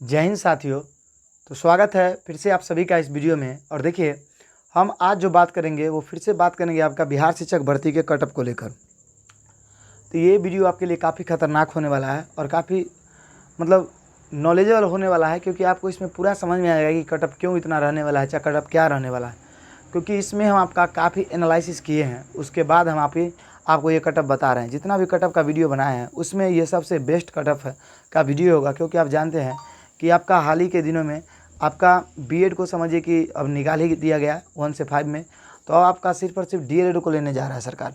जय हिंद साथियों। तो स्वागत है फिर से आप सभी का इस वीडियो में। और देखिए, हम आज जो बात करेंगे वो फिर से बात करेंगे आपका बिहार शिक्षक भर्ती के कटअप को लेकर। तो ये वीडियो आपके लिए काफ़ी खतरनाक होने वाला है और काफ़ी नॉलेजेबल होने वाला है, क्योंकि आपको इसमें पूरा समझ में आएगा कि कटअप क्यों इतना रहने वाला है, चाहे कटअप क्या रहने वाला है। क्योंकि इसमें हम आपका काफ़ी एनालिसिस किए हैं, उसके बाद हम आपको ये कटअप बता रहे हैं। जितना भी कटअप का वीडियो बनाए हैं उसमें ये सबसे बेस्ट कटअप का वीडियो होगा, क्योंकि आप जानते हैं कि आपका हाल ही के दिनों में आपका बीएड को समझिए कि अब निकाल ही दिया गया 1 से 5 में। तो अब आपका सिर्फ और सिर्फ डीएलएड को लेने जा रहा है सरकार।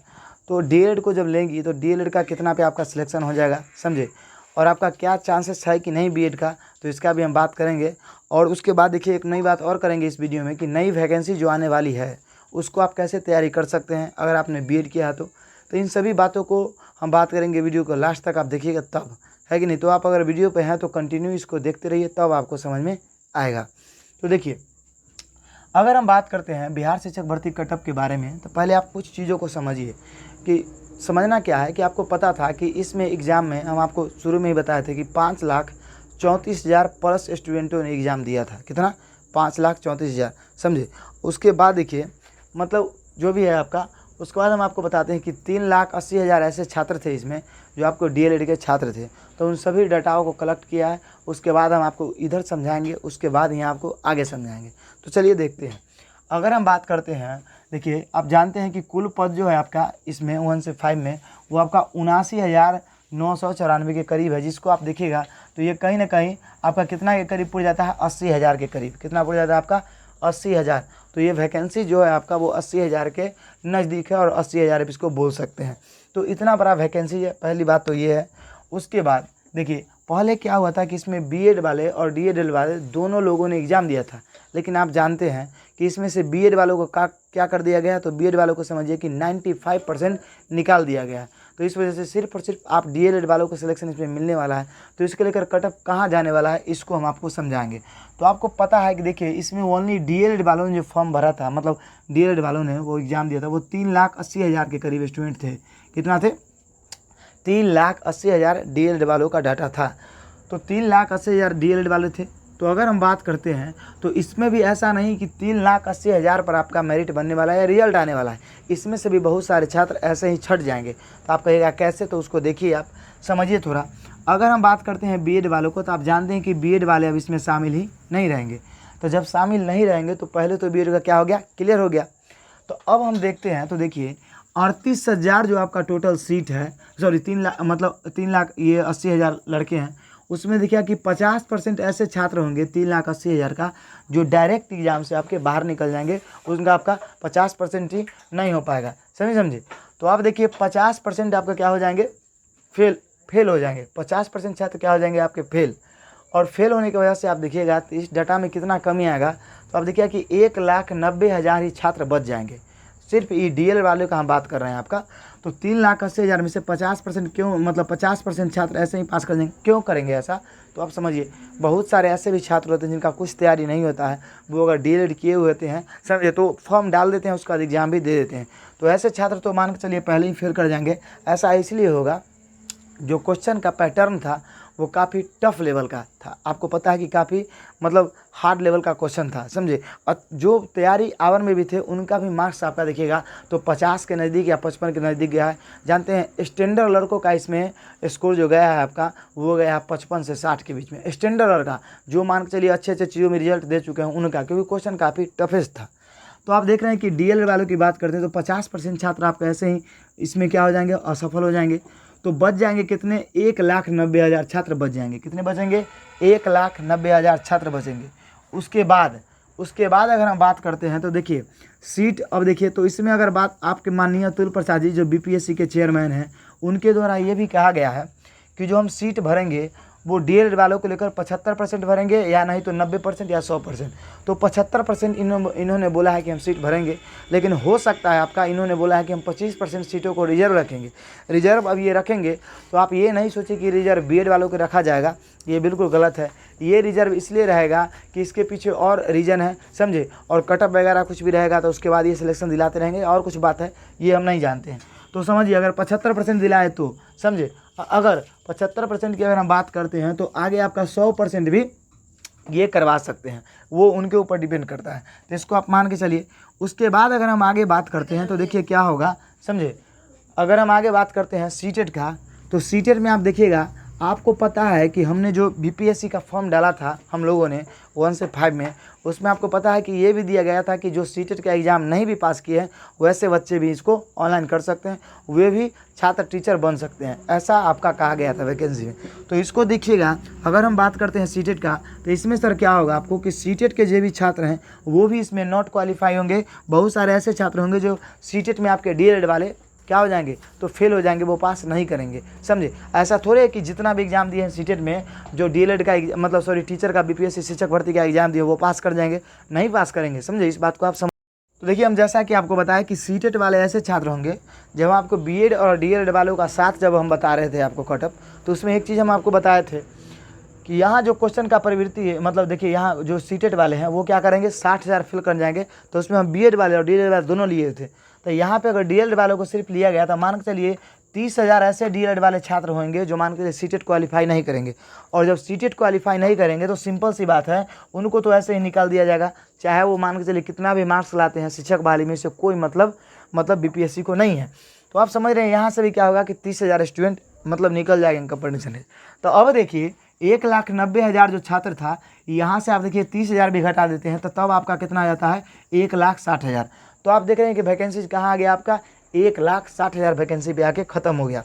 तो डीएलएड को जब लेंगी तो डीएलएड का कितना पे आपका सिलेक्शन हो जाएगा, समझे, और आपका क्या चांसेस है कि नहीं बीएड का, तो इसका भी हम बात करेंगे। और उसके बाद देखिए, एक नई बात और करेंगे इस वीडियो में कि नई वैकेंसी जो आने वाली है उसको आप कैसे तैयारी कर सकते हैं अगर आपने बीएड किया है तो इन सभी बातों को हम बात करेंगे। वीडियो को लास्ट तक आप देखिएगा, तब है कि नहीं। तो आप अगर वीडियो पे हैं तो कंटिन्यू इसको देखते रहिए, तब आपको समझ में आएगा। तो देखिए, अगर हम बात करते हैं बिहार शिक्षक भर्ती कटअप के बारे में, तो पहले आप कुछ चीज़ों को समझिए। कि समझना क्या है कि आपको पता था कि इसमें एग्ज़ाम में हम आपको शुरू में ही बताए थे कि 5,34,000 प्लस स्टूडेंटों ने एग्ज़ाम दिया था। कितना? 5,34,000, समझे। उसके बाद देखिए, जो भी है आपका, उसके बाद हम आपको बताते हैं कि 3,80,000 ऐसे छात्र थे इसमें जो आपको डीएलएड के छात्र थे। तो उन सभी डाटाओं को कलेक्ट किया है, उसके बाद हम आपको इधर समझाएंगे, उसके बाद यहाँ आपको आगे समझाएंगे। तो चलिए देखते हैं। अगर हम बात करते हैं, देखिए आप जानते हैं कि कुल पद जो है आपका इसमें 1 से 5 में वो आपका 79,994 के करीब है, जिसको आप देखिएगा तो ये कहीं ना कहीं आपका कितना के करीब पड़ जाता है, 80,000 के करीब। कितना पड़ जाता है आपका? 80,000। तो ये वैकेंसी जो है आपका वो 80,000 के नज़दीक है, और 80,000 आप इसको बोल सकते हैं। तो इतना बड़ा वैकेंसी है, पहली बात तो ये है। उसके बाद देखिए, पहले क्या हुआ था कि इसमें बीएड वाले और डीएड वाले दोनों लोगों ने एग्ज़ाम दिया था, लेकिन आप जानते हैं कि इसमें से बीएड वालों को क्या कर दिया गया। तो बीएड वालों को समझिए कि 95% निकाल दिया गया है। तो इस वजह से सिर्फ और सिर्फ आप डीएलएड वालों को सिलेक्शन इसमें मिलने वाला है। तो इसके लेकर कटअप कहाँ जाने वाला है, इसको हम आपको समझाएंगे। तो आपको पता है कि देखिए, इसमें ओनली डीएलएड वालों ने जो फॉर्म भरा था, डीएलएड वालों ने वो एग्ज़ाम दिया था, वो 3,80,000 के करीब स्टूडेंट थे। कितना थे? 3,80,000 डीएलएड वालों का डाटा था। तो 3,80,000 डीएलएड वाले थे। तो अगर हम बात करते हैं तो इसमें भी ऐसा नहीं कि 3,80,000 पर आपका मेरिट बनने वाला है या रिजल्ट आने वाला है। इसमें से भी बहुत सारे छात्र ऐसे ही छट जाएंगे। तो आप कहिएगा कैसे, तो उसको देखिए, आप समझिए थोड़ा। अगर हम बात करते हैं बीएड वालों को, तो आप जानते हैं कि बीएड वाले अब इसमें शामिल ही नहीं रहेंगे। तो जब शामिल नहीं रहेंगे तो पहले तो बीएड का क्या हो गया, क्लियर हो गया। तो अब हम देखते हैं, तो देखिए 38,000 जो आपका टोटल सीट है, सॉरी 3,00,000 ये 80,000 लड़के हैं, उसमें देखिए कि 50% ऐसे छात्र होंगे 3,80,000 का, जो डायरेक्ट एग्जाम से आपके बाहर निकल जाएंगे। उनका आपका 50% ही नहीं हो पाएगा, समझे। तो आप देखिए 50% आपका क्या हो जाएंगे, फेल हो जाएंगे। 50% छात्र क्या हो जाएंगे आपके फेल। और फेल होने की वजह से आप देखिएगा तो इस डाटा में कितना कमी आएगा। तो आप देखिए कि 1,90,000 ही छात्र बच जाएंगे। सिर्फ ई डीएल वाले का हम बात कर रहे हैं आपका। तो 3,80,000 में से 50% क्यों, 50% छात्र ऐसे ही पास कर देंगे, क्यों करेंगे ऐसा? तो आप समझिए, बहुत सारे ऐसे भी छात्र होते हैं जिनका कुछ तैयारी नहीं होता है, वो अगर डीएलएड किए हुए होते हैं, समझे, तो फॉर्म डाल देते हैं, उसका एग्जाम भी दे देते हैं। तो ऐसे छात्र तो मान के चलिए पहले ही फेल कर जाएंगे। ऐसा इसलिए होगा, जो क्वेश्चन का पैटर्न था वो काफ़ी टफ लेवल का था। आपको पता है कि काफ़ी हार्ड लेवल का क्वेश्चन था, समझे। और जो तैयारी आवर में भी थे उनका भी मार्क्स आपका देखिएगा तो 50 के नज़दीक या 55 के नज़दीक गया है। जानते हैं स्टैंडर्ड लड़कों का इसमें स्कोर जो गया है आपका, वो गया है 55 से 60 के बीच में। स्टैंडर्ड लड़का जो मान के चलिए अच्छे अच्छे चीज़ों में रिजल्ट दे चुके हैं उनका, क्योंकि क्वेश्चन काफ़ी टफेस्ट था। तो आप देख रहे हैं कि डीएल वालों की बात करते हैं तो 50% छात्र आपका ऐसे ही इसमें क्या हो जाएंगे, असफल हो जाएंगे। तो बच जाएंगे कितने, 1,90,000 छात्र बच जाएंगे। कितने बचेंगे? 1,90,000 छात्र बचेंगे। उसके बाद अगर हम बात करते हैं तो देखिए सीट, अब देखिए तो इसमें अगर बात आपके माननीय अतुल प्रसाद जी जो बीपीएससी के चेयरमैन हैं, उनके द्वारा ये भी कहा गया है कि जो हम सीट भरेंगे वो डीएलएड वालों को लेकर 75% भरेंगे, या नहीं तो 90% या 100%। तो 75% इन्होंने बोला है कि हम सीट भरेंगे, लेकिन हो सकता है आपका, इन्होंने बोला है कि हम 25% सीटों को रिजर्व रखेंगे। रिजर्व अब ये रखेंगे तो आप ये नहीं सोचिए कि रिजर्व बीएड वालों को रखा जाएगा, ये बिल्कुल गलत है। ये रिजर्व इसलिए रहेगा कि इसके पीछे और रीज़न है, समझे। और कटअप वगैरह कुछ भी रहेगा तो उसके बाद ये सिलेक्शन दिलाते रहेंगे, और कुछ बात है ये हम नहीं जानते हैं। तो समझिए, अगर 75% दिलाए तो समझे, अगर 75% की अगर हम बात करते हैं तो आगे आपका 100% भी ये करवा सकते हैं, वो उनके ऊपर डिपेंड करता है। तो इसको आप मान के चलिए। उसके बाद अगर हम आगे बात करते हैं तो देखिए क्या होगा, समझे। अगर हम आगे बात करते हैं सीटेट का, तो सीटेट में आप देखिएगा, आपको पता है कि हमने जो बीपीएससी का फॉर्म डाला था हम लोगों ने 1 से 5 में, उसमें आपको पता है कि ये भी दिया गया था कि जो सीटेट का एग्ज़ाम नहीं भी पास किए हैं वैसे बच्चे भी इसको ऑनलाइन कर सकते हैं, वे भी छात्र टीचर बन सकते हैं, ऐसा आपका कहा गया था वैकेंसी में। तो इसको देखिएगा, अगर हम बात करते हैं सीटेट का, तो इसमें सर क्या होगा आपको कि सीटेट के जो भी छात्र हैं वो भी इसमें नॉट क्वालिफाई होंगे। बहुत सारे ऐसे छात्र होंगे जो सीटेट में आपके डीएलएड वाले क्या हो जाएंगे, तो फेल हो जाएंगे, वो पास नहीं करेंगे, समझे। ऐसा थोड़े है कि जितना भी एग्जाम दिए हैं सीटेट में, जो डीएलएड का मतलब सॉरी टीचर का बीपीएससी शिक्षक भर्ती का एग्जाम दिए वो पास कर जाएंगे, नहीं पास करेंगे, समझे। इस बात को आप समझ। तो देखिए, हम जैसा कि आपको बताया कि सीटेट वाले ऐसे छात्र होंगे, जब आपको बीएड और डीएलएड वालों का साथ जब हम बता रहे थे आपको कटअप, तो उसमें एक चीज़ हम आपको बताए थे कि यहाँ जो क्वेश्चन का प्रवृत्ति है, मतलब देखिए यहाँ जो सीटेट वाले हैं वो क्या करेंगे, 60,000 फिल कर जाएंगे। तो उसमें हम बीएड वाले और डीएलएड वाले दोनों लिए थे। तो यहाँ पे अगर डीएलएड वालों को सिर्फ लिया गया तो मान के चलिए 30,000 ऐसे डीएलएड वाले छात्र होंगे जो मान के चलिए सीटेट क्वालिफाई नहीं करेंगे। और जब सीटेट क्वालिफाई नहीं करेंगे तो सिंपल सी बात है, उनको तो ऐसे ही निकाल दिया जाएगा, चाहे वो मान के चलिए कितना भी मार्क्स लाते हैं शिक्षक बहाली में, से कोई मतलब बीपीएससी को नहीं है। तो आप समझ रहे हैं, यहाँ से भी क्या होगा कि 30,000 स्टूडेंट मतलब निकल जाएंगे कंपटीशन में। तो अब देखिए 1,90,000 जो छात्र था, यहाँ से आप देखिए 30,000 भी घटा देते हैं तो तब आपका कितना आ जाता है, 1,60,000। तो आप देख रहे हैं कि वैकेंसी कहाँ आ गया आपका, 1,60,000 वैकेंसी पे आके ख़त्म हो गया।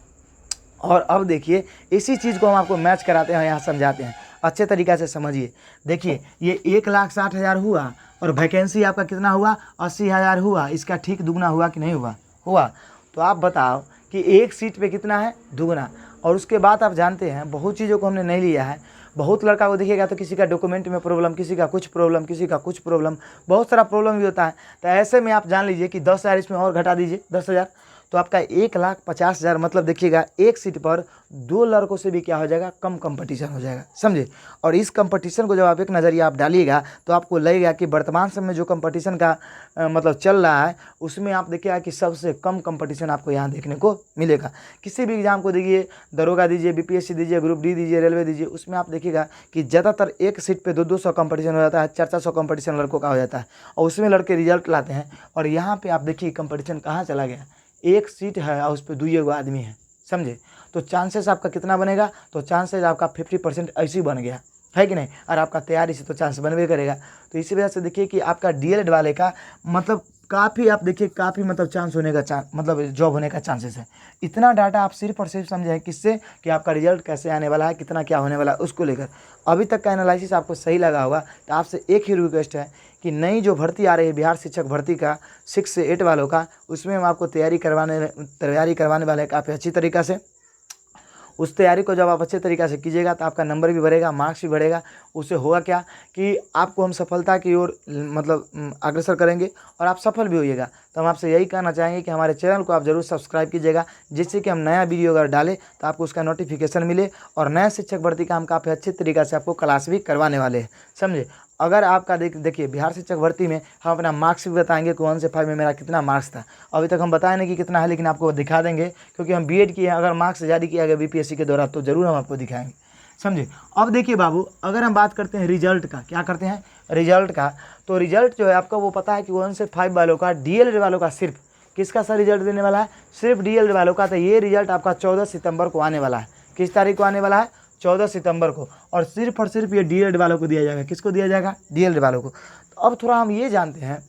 और अब देखिए इसी चीज़ को हम आपको मैच कराते हैं, यहाँ समझाते हैं, अच्छे तरीक़े से समझिए। देखिए ये 1,60,000 हुआ और वैकेंसी आपका कितना हुआ, 80,000 हुआ। इसका ठीक दुगना हुआ कि नहीं हुआ, हुआ। तो आप बताओ कि एक सीट पे कितना है, दुगना। और उसके बाद आप जानते हैं बहुत चीज़ों को हमने नहीं लिया है। बहुत लड़का को देखिएगा तो किसी का डॉक्यूमेंट में प्रॉब्लम, किसी का कुछ प्रॉब्लम, किसी का कुछ प्रॉब्लम, बहुत सारा प्रॉब्लम भी होता है। तो ऐसे में आप जान लीजिए कि 10,000 इसमें और घटा दीजिए, 10,000, तो आपका 1,50,000, मतलब देखिएगा एक सीट पर 2 लड़कों से भी क्या हो जाएगा, कम कंपटीशन हो जाएगा, समझे। और इस कंपटीशन को जब आप एक नज़रिया आप डालिएगा तो आपको लगेगा कि वर्तमान समय में जो कंपटीशन का मतलब चल रहा है उसमें आप देखिएगा कि सबसे कम कंपटीशन आपको यहाँ देखने को मिलेगा। किसी भी एग्जाम को देखिए, दरोगा दीजिए, बीपीएससी दीजिए, ग्रुप डी दीजिए, रेलवे दीजिए, उसमें आप देखिएगा कि ज़्यादातर एक सीट पे 200 कंपटीशन हो जाता है, 400 कंपटीशन लड़कों का हो जाता है और उसमें लड़के रिजल्ट लाते हैं। और यहाँ पर आप देखिए कंपटीशन कहाँ चला गया, एक सीट है और उस पर 2 आदमी है, समझे। तो चांसेस आपका कितना बनेगा, तो चांसेस आपका 50% ऐसे ही बन गया है कि नहीं। और आपका तैयारी से तो चांस बनवे करेगा। तो इसी वजह से देखिए कि आपका डीएलएड वाले का मतलब काफ़ी आप देखिए काफ़ी मतलब चांस होने का मतलब जॉब होने का चांसेस है। इतना डाटा आप सिर्फ और सिर्फ समझें किससे, कि आपका रिजल्ट कैसे आने वाला है, कितना क्या होने वाला है, उसको लेकर। अभी तक का एनालिसिस आपको सही लगा होगा तो आपसे एक ही रिक्वेस्ट है कि नई जो भर्ती आ रही है बिहार शिक्षक भर्ती का 6 से 8 वालों का, उसमें हम आपको तैयारी करवाने वाले हैं काफ़ी अच्छी तरीक़ा से। उस तैयारी को जब आप अच्छे तरीक़े से कीजिएगा तो आपका नंबर भी बढ़ेगा, मार्क्स भी बढ़ेगा। उससे होगा क्या कि आपको हम सफलता की ओर मतलब अग्रसर करेंगे और आप सफल भी होइएगा। तो हम आपसे यही कहना चाहेंगे कि हमारे चैनल को आप ज़रूर सब्सक्राइब कीजिएगा, जिससे कि हम नया वीडियो अगर डालें तो आपको उसका नोटिफिकेशन मिले। और नया शिक्षक भर्ती का हम काफ़ी अच्छे तरीक़े से आपको क्लास भी करवाने वाले हैं, समझे। अगर आपका देखिए बिहार शिक्षक भर्ती में हम अपना मार्क्स भी बताएंगे कि 1 से 5 में मेरा कितना मार्क्स था। अभी तक हम बताए नहीं कि कितना है, लेकिन आपको दिखा देंगे क्योंकि हम बीएड किए हैं। अगर मार्क्स जारी किया गया बीपीएससी के द्वारा तो ज़रूर हम आपको दिखाएंगे, समझे। अब देखिए बाबू, अगर हम बात करते हैं रिजल्ट का, क्या करते हैं रिजल्ट का, तो रिजल्ट जो है आपका वो पता है कि 1 से 5 वालों का, डीएलएड वालों का, सिर्फ किसका सा रिजल्ट देने वाला है, सिर्फ डीएलएड वालों का। तो ये रिजल्ट आपका 14 सितंबर को आने वाला है। किस तारीख को आने वाला है, 14 सितंबर को। और सिर्फ ये डीएलएड वालों को दिया जाएगा। किसको दिया जाएगा, डीएलएड वालों को। तो अब थोड़ा हम ये जानते हैं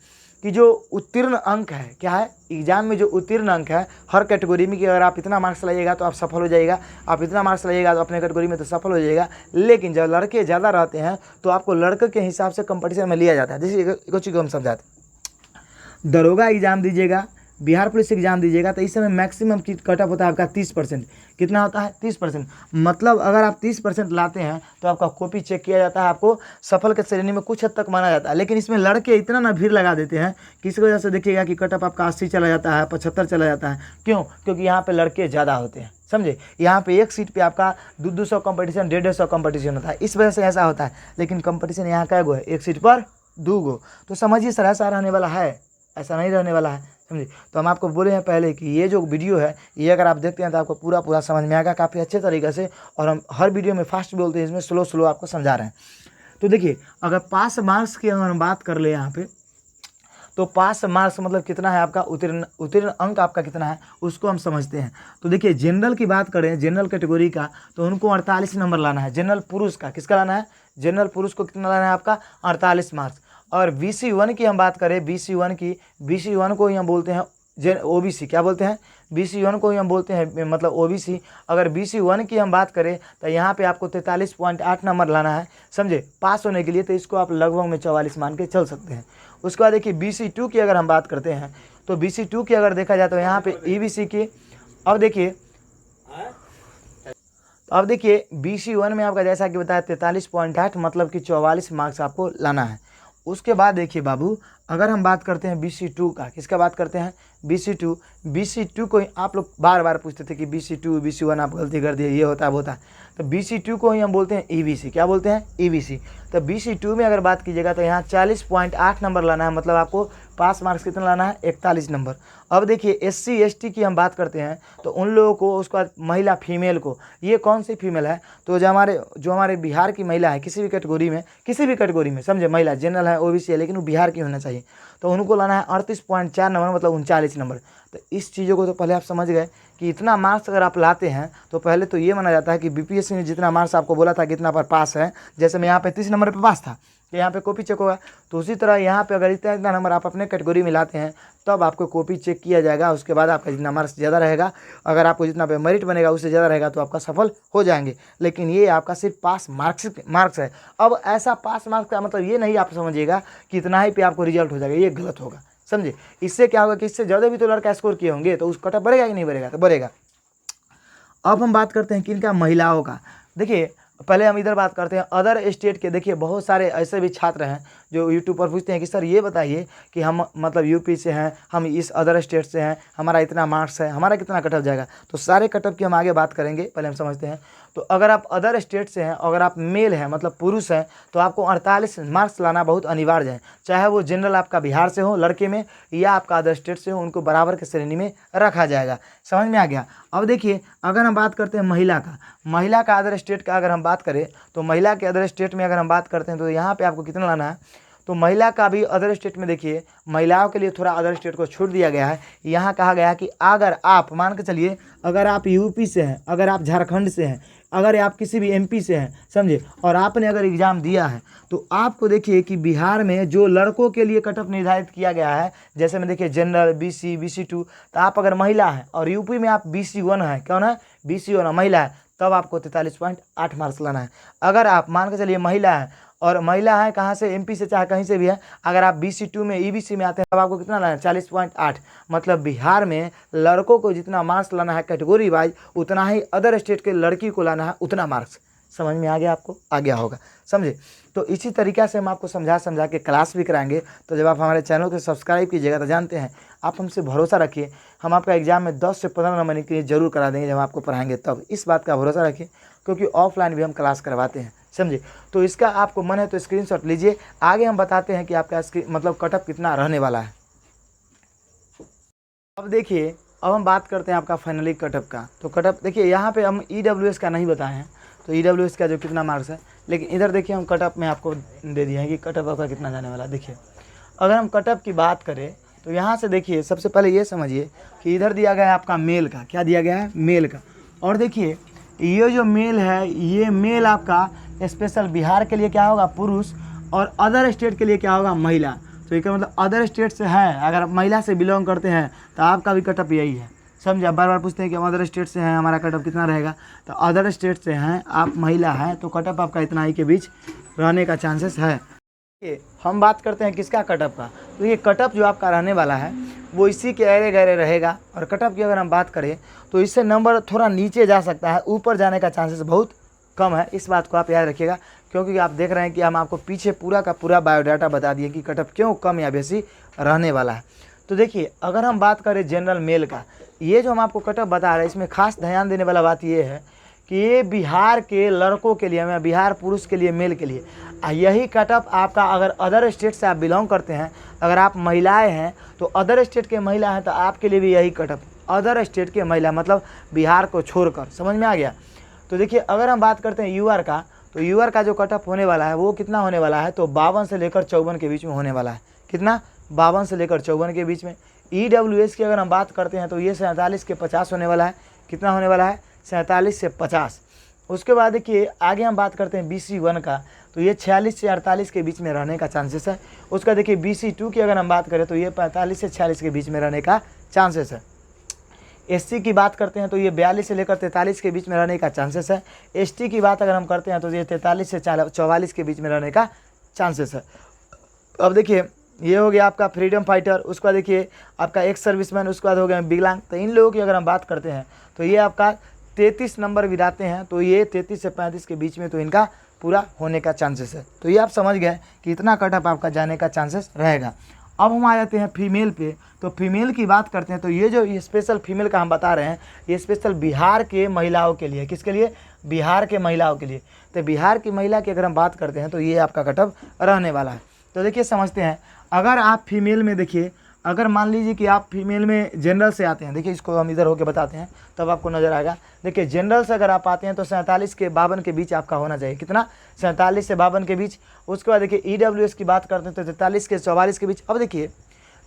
कि जो उत्तीर्ण अंक है, क्या है, एग्जाम में जो उत्तीर्ण अंक है हर कैटेगरी में, कि अगर आप इतना मार्क्स लाइएगा तो आप सफल हो जाइएगा, आप इतना मार्क्स लाइएगा तो अपने कैटेगरी में तो सफल हो जाइएगा। लेकिन जब लड़के ज़्यादा रहते हैं तो आपको लड़के के हिसाब से कंपटीशन में लिया जाता है। जैसे एक चीज़ को हम समझाते हैं, दरोगा एग्जाम दीजिएगा, बिहार पुलिस एग्जाम दीजिएगा तो इस समय मैक्सिमम कटअप होता है आपका 30%। कितना होता है, 30%। मतलब अगर आप 30% लाते हैं तो आपका कॉपी चेक किया जाता है, आपको सफल के श्रेणी में कुछ हद तक माना जाता है। लेकिन इसमें लड़के इतना ना भीड़ लगा देते हैं कि इस वजह से देखिएगा कि कटअप आपका 80 चला जाता है, 75 चला जाता है। क्यों, क्योंकि यहाँ पे लड़के ज़्यादा होते हैं, समझे। यहाँ पे एक सीट पे आपका 200 कंपटीशन, 150 कंपटीशन होता है, इस वजह से ऐसा होता है। लेकिन कंपटीशन यहाँ कै गो है, एक सीट पर 2 गो। तो समझिए सर ऐसा रहने वाला है, ऐसा नहीं रहने वाला है, समझे। तो हम आपको बोले हैं पहले कि ये जो वीडियो है ये अगर आप देखते हैं तो आपको पूरा समझ में आएगा काफ़ी अच्छे तरीके से। और हम हर वीडियो में फास्ट बोलते हैं, इसमें स्लो आपको समझा रहे हैं। तो देखिए अगर पास मार्क्स की अगर हम बात कर ले यहाँ पे, तो पास मार्क्स मतलब कितना है आपका, उत्तीर्ण अंक आपका कितना है उसको हम समझते हैं। तो देखिए जनरल की बात करें, जनरल कैटेगरी का, तो उनको 48 नंबर लाना है। जनरल पुरुष का किसका लाना है, जनरल पुरुष को कितना लाना है आपका 48 मार्क्स। और BC1 की हम बात करें, BC1 की, BC1 को ही हम बोलते हैं OBC, क्या बोलते हैं, BC1 को ही हम बोलते हैं मतलब OBC। अगर BC1 की हम बात करें तो यहाँ पे आपको 43.8 नंबर लाना है, समझे, पास होने के लिए। तो इसको आप लगभग में 44 मान के चल सकते हैं। उसके बाद देखिए BC2 की अगर हम बात करते हैं, तो BC2 की अगर देखा जाए तो यहाँ पे EBC की, अब देखिए BC1 में आपका जैसा कि बताया 43.8 मतलब कि 44 मार्क्स आपको लाना है। उसके बाद देखिए बाबू, अगर हम बात करते हैं BC2 का, किसका बात करते हैं, BC2 को ही आप लोग बार बार पूछते थे कि BC2 BC1 आप गलती कर दिए, ये होता है वो होता है। तो BC2 को ही हम बोलते हैं EBC, क्या बोलते हैं, EBC। तो BC2 में अगर बात कीजिएगा तो यहाँ 40.8 नंबर लाना है, मतलब आपको पास मार्क्स कितना लाना है, 41 नंबर। अब देखिए SC ST की हम बात करते हैं, तो उन लोगों को, उसके बाद महिला फीमेल को, ये कौन सी फीमेल है, तो जो हमारे बिहार की महिला है, किसी भी कैटेगरी में समझे, महिला जनरल है OBC है लेकिन वो बिहार की होना चाहिए, तो उनको लाना है 38.4 नंबर मतलब 39 नंबर। तो इस चीज़ों को तो पहले आप समझ गए कि इतना मार्क्स अगर आप लाते हैं तो पहले तो ये माना जाता है कि BPSC ने जितना मार्क्स आपको बोला था कि इतना पर पास है, जैसे मैं यहाँ पे 30 नंबर पे पास था, तो यहाँ पे कॉपी चेक होगा। तो उसी तरह यहाँ पे अगर इतना नंबर आप अपने कैटेगरी में लाते हैं तब आपको कॉपी चेक किया जाएगा। उसके बाद आपका जितना मार्क्स ज़्यादा रहेगा, अगर आपको जितना पे मेरिट बनेगा उससे ज़्यादा रहेगा तो आपका सफल हो जाएंगे। लेकिन ये आपका सिर्फ पास मार्क्स है। अब ऐसा पास मार्क्स का मतलब ये नहीं आप समझिएगा कि इतना ही पे आपको रिजल्ट हो जाएगा, ये गलत होगा, समझे। इससे क्या होगा कि इससे ज़्यादा भी तो लड़का स्कोर किए होंगे तो उस कटअप बढ़ेगा कि नहीं बढ़ेगा, तो बढ़ेगा। अब हम बात करते हैं किनका, महिलाओं का। देखिए पहले हम इधर बात करते हैं अदर स्टेट के। देखिए बहुत सारे ऐसे भी छात्र हैं जो यूट्यूब पर पूछते हैं कि सर ये बताइए कि हम मतलब यूपी से हैं, हम इस अदर स्टेट से हैं, हमारा इतना मार्क्स है, हमारा कितना कटअप जाएगा। तो सारे कटअप की हम आगे बात करेंगे, पहले हम समझते हैं। तो अगर आप अदर स्टेट से हैं, अगर आप मेल हैं मतलब पुरुष हैं, तो आपको 48 मार्क्स लाना बहुत अनिवार्य है। चाहे वो जनरल आपका बिहार से हो लड़के में या आपका अदर स्टेट से हो, उनको बराबर के श्रेणी में रखा जाएगा। समझ में आ गया। अब देखिए अगर हम बात करते हैं महिला का अदर स्टेट का अगर हम बात करें, तो महिला के अदर स्टेट में अगर हम बात करते हैं तो यहाँ पे आपको कितना लाना है। तो महिला का भी अदर स्टेट में देखिए महिलाओं के लिए थोड़ा अदर स्टेट को छूट दिया गया है। यहाँ कहा गया है कि अगर आप मान के चलिए, अगर आप यूपी से हैं, अगर आप झारखंड से हैं, अगर आप किसी भी MP से हैं, समझे, और आपने अगर एग्ज़ाम दिया है, तो आपको देखिए कि बिहार में जो लड़कों के लिए कटअप निर्धारित किया गया है, जैसे में देखिए जनरल BC BC2, तो आप अगर महिला हैं और यूपी में आप BC1 है, कौन है, BC1 महिला है, तब आपको 43.8 मार्क्स लाना है। अगर आप मान के चलिए महिला है और महिला है कहाँ से, MP से चाहे कहीं से भी है, अगर आप BC2 में EBC में आते हैं तब आपको कितना लाना है, 40.8। मतलब बिहार में लड़कों को जितना मार्क्स लाना है कैटेगरी वाइज, उतना ही अदर स्टेट के लड़की को लाना है उतना मार्क्स। समझ में आ गया आपको, आ गया होगा, समझे। तो इसी तरीक़ा से हम आपको समझा के क्लास भी कराएंगे। तो जब आप हमारे चैनल को सब्सक्राइब कीजिएगा तो जानते हैं आप हमसे भरोसा रखिए, हम आपका एग्ज़ाम में 10 से 15 नंबर के लिए जरूर करा देंगे जब आपको पढ़ाएंगे तब। इस बात का भरोसा रखिए, क्योंकि ऑफलाइन भी हम क्लास करवाते हैं, समझे। तो इसका आपको मन है तो स्क्रीनशॉट लीजिए। आगे हम बताते हैं कि आपका मतलब कटअप कितना रहने वाला है। अब देखिए, अब हम बात करते हैं आपका फाइनली कटअप का। तो कटअप देखिए यहाँ पे हम EWS का नहीं बताए हैं, तो EWS का जो कितना मार्क्स है, लेकिन इधर देखिए हम कटअप में आपको दे दिया है कि कटअप आपका कितना जाने वाला है। देखिए अगर हम कटअप की बात करें तो यहाँ से देखिए सबसे पहले ये समझिए कि इधर दिया गया है आपका मेल का, क्या दिया गया है, मेल का। और देखिए ये जो मेल है, ये मेल आपका स्पेशल बिहार के लिए क्या होगा, पुरुष, और अदर स्टेट के लिए क्या होगा, महिला। तो इसका मतलब अदर स्टेट से है, अगर आप महिला से बिलोंग करते हैं तो आपका भी कटअप यही है, समझे। आप बार बार पूछते हैं कि हम अदर स्टेट से हैं, हमारा कटअप कितना रहेगा। तो अदर स्टेट से हैं, आप महिला हैं, तो कटअप आपका इतना ही के बीच रहने का चांसेस है। हम बात करते हैं किसका, कटअप का। तो ये कटअप जो आपका रहने वाला है वो इसी के अरे गहरे रहेगा। और कटअप की अगर हम बात करें तो इससे नंबर थोड़ा नीचे जा सकता है, ऊपर जाने का चांसेस बहुत कम है। इस बात को आप याद रखिएगा, क्योंकि आप देख रहे हैं कि हम आपको पीछे पूरा का पूरा बायोडाटा बता दिए कि कटअप क्यों कम या बेसी रहने वाला है। तो देखिए अगर हम बात करें जनरल मेल का, ये जो हम आपको कटअप बता रहे हैं, इसमें खास ध्यान देने वाला बात ये है कि ये बिहार के लड़कों के लिए, बिहार पुरुष के लिए, मेल के लिए यही कटअप आपका। अगर अदर स्टेट से आप बिलोंग करते हैं, अगर आप महिलाएं हैं तो अदर स्टेट के महिला हैं तो आपके लिए भी यही कटअप, अदर स्टेट के महिला मतलब बिहार को छोड़कर। समझ में आ गया। तो देखिए अगर हम बात करते हैं UR का, तो यूआर का जो कटअप होने वाला है वो कितना होने वाला है, तो 52 से लेकर 54 के बीच में होने वाला है। कितना, 52 से लेकर 54 के बीच में। EWS की अगर हम बात करते हैं तो ये 47 के 50 होने वाला है। कितना होने वाला है, 47 से 50। उसके बाद देखिए आगे हम बात करते हैं BC1 का, तो ये 46 से 48 के बीच में रहने का चांसेस है। उसका देखिए BC2 की अगर हम बात करें तो ये 45 से 46 के बीच में रहने का चांसेस है। SC की बात करते हैं तो ये 42 से लेकर 43 के बीच में रहने का चांसेस है। ST की बात अगर हम करते हैं तो ये 43 से 44 के बीच में रहने का चांसेस है। अब देखिए ये हो गया आपका फ्रीडम फाइटर, उसके बाद देखिए आपका एक्स सर्विसमैन, उसके बाद हो गया विकलांग। तो इन लोगों की अगर हम बात करते हैं तो ये आपका 33 नंबर गिराते हैं, तो ये 33 से 35 के बीच में तो इनका पूरा होने का चांसेस है। तो ये आप समझ गए कि इतना कटअप आपका जाने का चांसेस रहेगा। अब हम आ जाते हैं फीमेल पे। तो फीमेल की बात करते हैं तो ये जो ये स्पेशल फीमेल का हम बता रहे हैं, ये स्पेशल बिहार के महिलाओं के लिए। किसके लिए, बिहार के महिलाओं के लिए। तो बिहार की महिला की अगर हम बात करते हैं तो ये आपका कटअप रहने वाला है। तो देखिए समझते हैं, अगर आप फीमेल में देखिए, अगर मान लीजिए कि आप फीमेल में जनरल से आते हैं, देखिए इसको हम इधर होके बताते हैं तब आपको नज़र आएगा। देखिए जनरल से अगर आप आते हैं तो 47 के 52 के बीच आपका होना चाहिए। कितना, 47 से 52 के बीच। उसके बाद देखिए EWS की बात करते हैं तो 43 के 44 के बीच। अब देखिए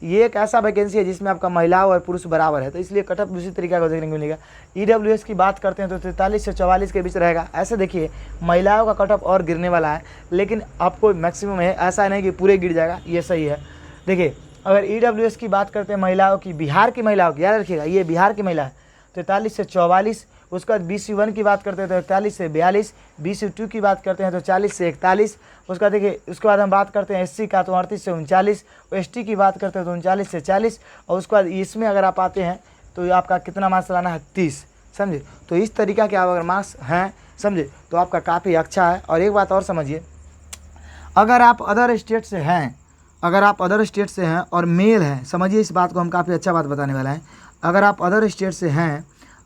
ये एक ऐसा वैकेंसी है जिसमें आपका महिलाओं और पुरुष बराबर है, तो इसलिए कटअप दूसरी तरीका का देखने को मिलेगा। EWS की बात करते हैं तो 43 से 44 के बीच रहेगा। ऐसे देखिए महिलाओं का कटअप और गिरने वाला है, लेकिन आपको मैक्सिमम है, ऐसा नहीं कि पूरे गिर जाएगा, ये सही है। देखिए अगर EWS की बात करते हैं महिलाओं की, बिहार की महिलाओं की, याद रखिएगा ये बिहार की महिला है, 43 से 44। उसके बाद BC1 की बात करते हैं तो 41 से 42। BC2 की बात करते हैं तो 40 से 41। उसका देखिए उसके बाद हम बात करते हैं SC का तो 38 से 39। ST की बात करते हैं तो 39 से 40। और उसके बाद इसमें अगर आप आते हैं तो आपका कितना मार्क्स लाना है, 30। समझे, तो इस तरीका के आप अगर मार्क्स हैं समझे तो आपका काफ़ी अच्छा है। और एक बात और समझिए, अगर आप अदर स्टेट से हैं, अगर आप अदर स्टेट से हैं और मेल हैं, समझिए इस बात को हम काफ़ी अच्छा बात बताने वाला है। अगर आप अदर स्टेट से हैं,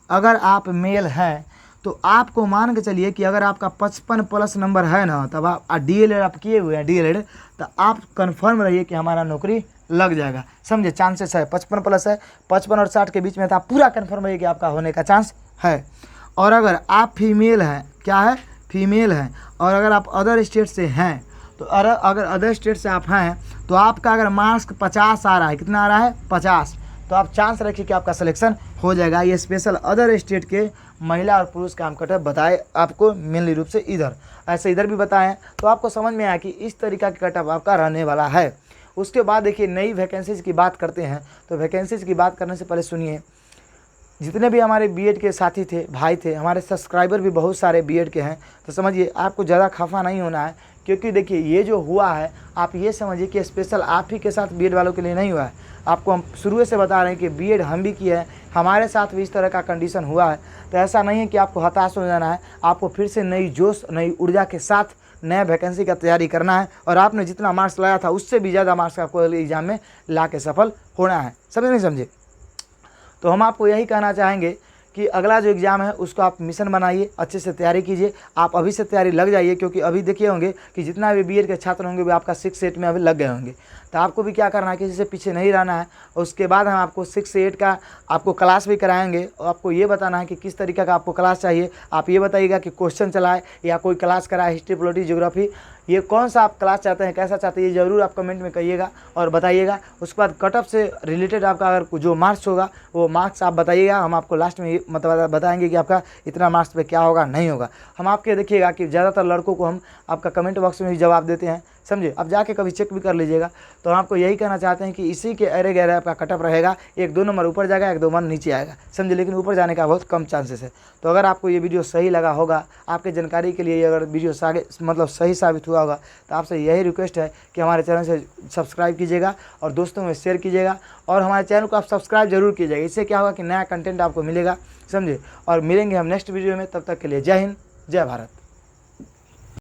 अगर आप मेल हैं, तो आपको मान के चलिए कि अगर आपका 55+ नंबर है ना, तब आप DLED आप किए हुए हैं DLED, तो आप कंफर्म रहिए कि हमारा नौकरी लग जाएगा। समझे, चांसेस है 55+ है, 55 और 60 के बीच में, तो आप पूरा कंफर्म रहिए कि आपका होने का चांस है। और अगर आप फीमेल हैं, क्या है, फीमेल हैं, और अगर आप अदर स्टेट से हैं, तो अगर अदर स्टेट से आप हैं तो आपका अगर मार्क्स 50 आ रहा है, कितना आ रहा है, 50, तो आप चांस रखिए कि आपका सिलेक्शन हो जाएगा। ये स्पेशल अदर स्टेट के महिला और पुरुष का हम कटअप बताए आपको मेनली रूप से इधर, ऐसे इधर भी बताएं, तो आपको समझ में आया कि इस तरीका का कटअप आपका रहने वाला है। उसके बाद देखिए नई वैकेंसीज़ की बात करते हैं। तो वैकेंसीज़ की बात करने से पहले सुनिए, जितने भी हमारे बीएड के साथी थे, भाई थे, हमारे सब्सक्राइबर भी बहुत सारे बीएड के हैं, तो समझिए आपको ज़्यादा खफा नहीं होना है, क्योंकि देखिए ये जो हुआ है आप ये समझिए कि स्पेशल आप ही के साथ बीएड वालों के लिए नहीं हुआ है। आपको हम शुरू से बता रहे हैं कि बीएड हम भी किए हैं, हमारे साथ भी इस तरह का कंडीशन हुआ है। तो ऐसा नहीं है कि आपको हताश हो जाना है, आपको फिर से नई जोश, नई ऊर्जा के साथ नया वैकेंसी का तैयारी करना है। और आपने जितना मार्क्स लाया था उससे भी ज़्यादा मार्क्स आपको एग्जाम में ला के सफल होना है। समझे नहीं समझे? तो हम आपको यही कहना चाहेंगे कि अगला जो एग्ज़ाम है उसको आप मिशन बनाइए, अच्छे से तैयारी कीजिए। आप अभी से तैयारी लग जाइए, क्योंकि अभी देखे होंगे कि जितना भी बीएड के छात्र होंगे वो आपका 6 से 8 में अभी लग गए होंगे। तो आपको भी क्या करना है, किसी से पीछे नहीं रहना है। उसके बाद हम आपको 6 से 8 का आपको क्लास भी कराएंगे, और आपको ये बताना है कि किस तरीके का आपको क्लास चाहिए। आप ये बताइएगा कि क्वेश्चन चलाए या कोई क्लास कराए, हिस्ट्री, पॉलिटी, ज्योग्राफी, ये कौन सा आप क्लास चाहते हैं, कैसा चाहते हैं, ये ज़रूर आप कमेंट में कहिएगा और बताइएगा। उसके बाद कटअप से रिलेटेड आपका अगर जो मार्क्स होगा वो मार्क्स आप बताइएगा, हम आपको लास्ट में मतलब बताएंगे कि आपका इतना मार्क्स पे क्या होगा, नहीं होगा। हम आपके देखिएगा कि ज़्यादातर लड़कों को हम आपका कमेंट बॉक्स में भी जवाब देते हैं, समझे। अब जाके कभी चेक भी कर लीजिएगा। तो हम आपको यही कहना चाहते हैं कि इसी के अरे गहरे आपका कटअप रहेगा, 1-2 नंबर ऊपर जाएगा, 1-2 नंबर नीचे आएगा, समझे, लेकिन ऊपर जाने का बहुत कम चांसेस है। तो अगर आपको ये वीडियो सही लगा होगा, आपके जानकारी के लिए अगर वीडियो आगे मतलब सही साबित हुआ होगा, तो आपसे यही रिक्वेस्ट है कि हमारे चैनल से सब्सक्राइब कीजिएगा और दोस्तों में शेयर कीजिएगा, और हमारे चैनल को आप सब्सक्राइब जरूर कीजिएगा। इससे क्या होगा कि नया कंटेंट आपको मिलेगा, समझे। और मिलेंगे हम नेक्स्ट वीडियो में, तब तक के लिए जय हिंद, जय भारत।